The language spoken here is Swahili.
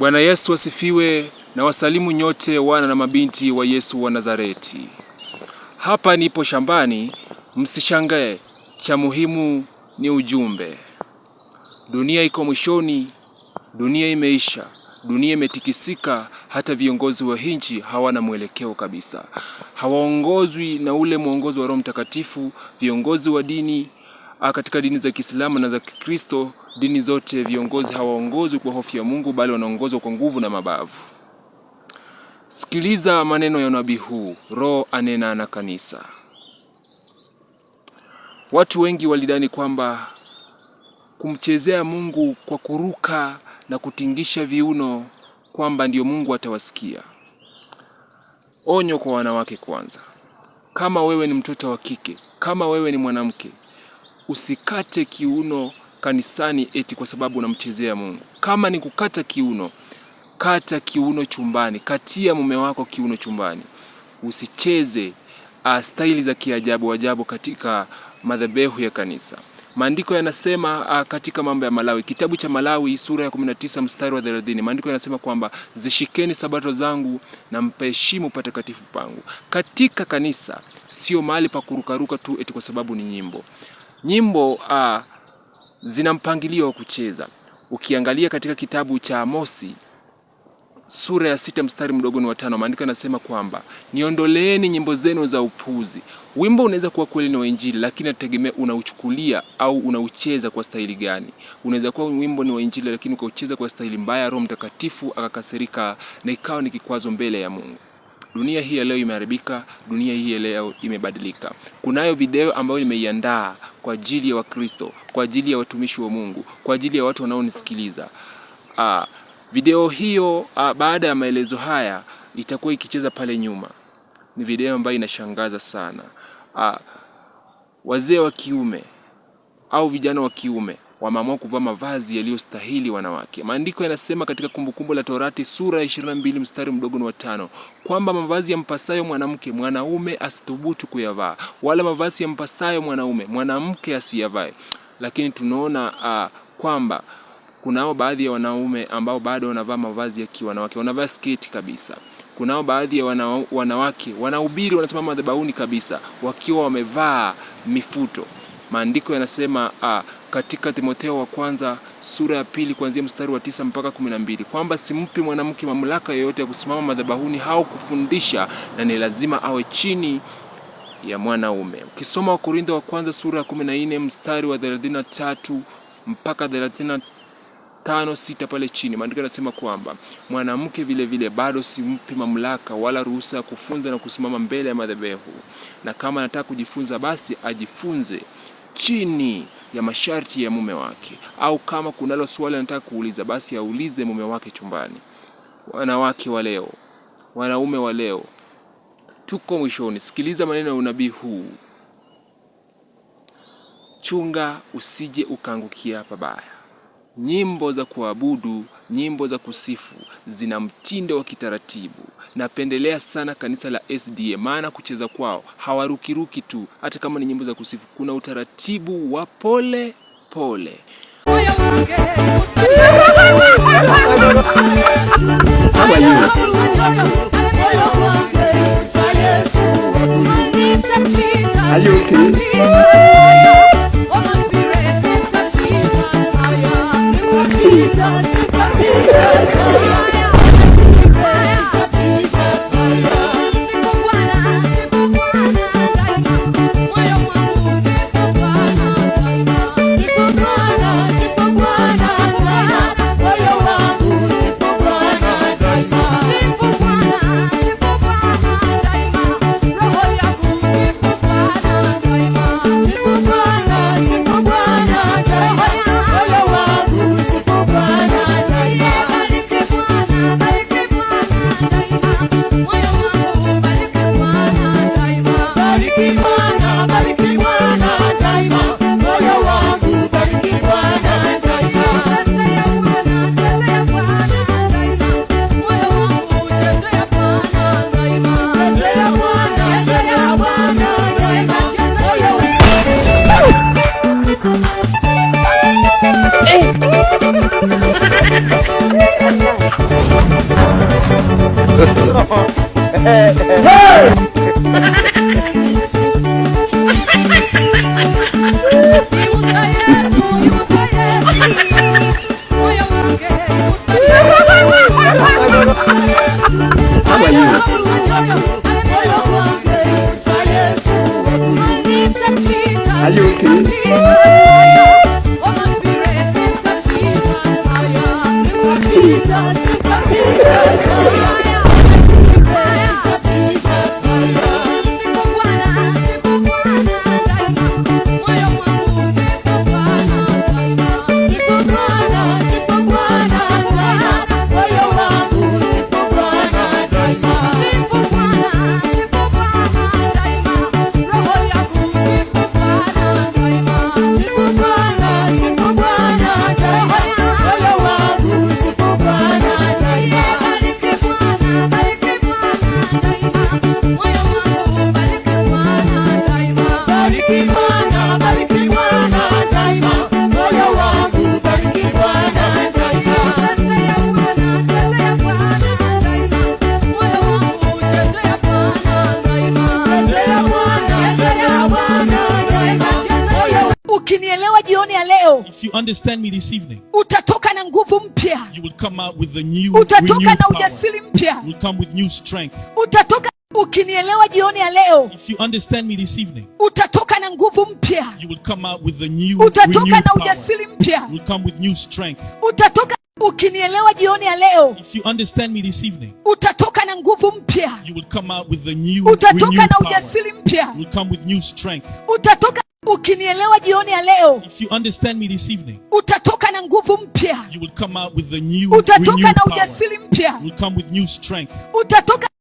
Bwana Yesu asifiwe, na wasalimu nyote wana na mabinti wa Yesu wa Nazareti. Hapa nipo shambani, msishangae, cha muhimu ni ujumbe. Dunia iko mwishoni, dunia imeisha, dunia imetikisika, hata viongozi wa nchi hawana mwelekeo kabisa. Hawaongozwi na ule mwongozo wa Roho Mtakatifu. Viongozi wa dini katika dini za Kiislamu na za Kikristo, dini zote, viongozi hawaongozwi kwa hofu ya Mungu, bali wanaongozwa kwa nguvu na mabavu. Sikiliza maneno ya nabii huu, Roho anena na kanisa. Watu wengi walidhani kwamba kumchezea Mungu kwa kuruka na kutingisha viuno kwamba ndio Mungu atawasikia. Onyo kwa wanawake kwanza. Kama wewe ni mtoto wa kike, kama wewe ni mwanamke, usikate kiuno kanisani eti kwa sababu unamchezea Mungu. Kama ni kukata kiuno, kata kiuno chumbani, katia mume wako kiuno chumbani. Usicheze staili za kiajabu katika madhabahu ya kanisa. Maandiko yanasema katika mambo ya Malawi, kitabu cha Malawi sura ya 19 mstari wa 30, maandiko yanasema kwamba zishikeni sabato zangu na mpaheshimu patakatifu pangu. Katika kanisa sio mahali pa kurukaruka tu eti kwa sababu ni nyimbo. Nyimbo zina mpangilio wa kucheza. Ukiangalia katika kitabu cha Amosi sura ya 6 mstari mdogo wa 5, maandiko yanasema kwamba niondoleeni nyimbo zenu za upuzi. Wimbo unaweza kuwa kweli ni wa Injili, lakini nategemea unauchukulia au unaucheza kwa staili gani. Unaweza kuwa wimbo ni wa Injili lakini ukaucheza kwa staili mbaya, Roho Mtakatifu akakasirika na ikawa ni kikwazo mbele ya Mungu. Dunia hii ya leo imeharibika, dunia hii ya leo imebadilika. Kunayo video ambayo nimeiandaa kwa ajili ya Wakristo, kwa ajili ya watumishi wa Mungu, kwa ajili ya watu wanaonisikiliza. Video hiyo baada ya maelezo haya itakuwa ikicheza pale nyuma. Ni video ambayo inashangaza sana. Wazee wa kiume au vijana wa kiume wameamua kuvaa mavazi yaliyostahili wanawake. Maandiko yanasema katika Kumbukumbu la Torati sura ya 22 mstari mdogo wa 5 kwamba mavazi yampasayo mwanamke, mwanaume asithubutu kuyavaa, wala mavazi yampasayo mwanaume, mwanamke asiyavae. Lakini tunaona kwamba kunao baadhi ya wanaume ambao bado wanavaa mavazi ya kiwanawake, wanavaa sketi kabisa. Kunao baadhi ya wanawake wanahubiri, wanasimama madhabahuni kabisa wakiwa wamevaa mifuto. Maandiko yanasema katika Timotheo wa kwanza sura ya 2 kuanzia mstari wa 9 mpaka 12 kwamba simpi mwanamke mamlaka yoyote ya kusimama madhabahuni au kufundisha, na ni lazima awe chini ya mwanaume. Ukisoma Wakorintho wa kwanza sura ya 14 mstari wa 33 mpaka 35:6 pale chini, maandiko yanasema kwamba mwanamke vile vile bado simpi mamlaka wala ruhusa ya kufunza na kusimama mbele ya madhabahu, na kama anataka kujifunza basi ajifunze chini ya masharti ya mume wake, au kama kunalo swali anataka kuuliza basi aulize mume wake chumbani. Wanawake wa leo, wanaume wa leo, tuko mwishoni. Sikiliza maneno ya unabii huu. Chunga usije ukaangukia pabaya. Nyimbo za kuabudu, nyimbo za kusifu zina mtindo wa kitaratibu. Napendelea sana kanisa la SDA, maana kucheza kwao hawarukiruki tu. Hata kama ni nyimbo za kusifu, kuna utaratibu wa pole pole. Are you okay? How are you? Are you okay? Ukinielewa jioni ya leo, if you understand me this evening, utatoka na nguvu mpya. you will come out with the new, utatoka na power. ujasiri mpya. You will come with new strength. Utatoka. Ukinielewa jioni ya leo, if you understand me this evening, utatoka na nguvu mpya. you will come out with the new, utatoka na power. ujasiri mpya. You will come with new strength. Utatoka. Ukinielewa jioni ya leo, if you understand me this evening, utatoka na nguvu mpya. you will come out with the new, utatoka na power. ujasiri mpya. You will come with new strength. Utatoka. Ukinielewa jioni ya leo, if you understand me this evening, utatoka na nguvu mpya. you will come out with the new, utatoka na power. ujasiri mpya. You will come with new strength. Utatoka.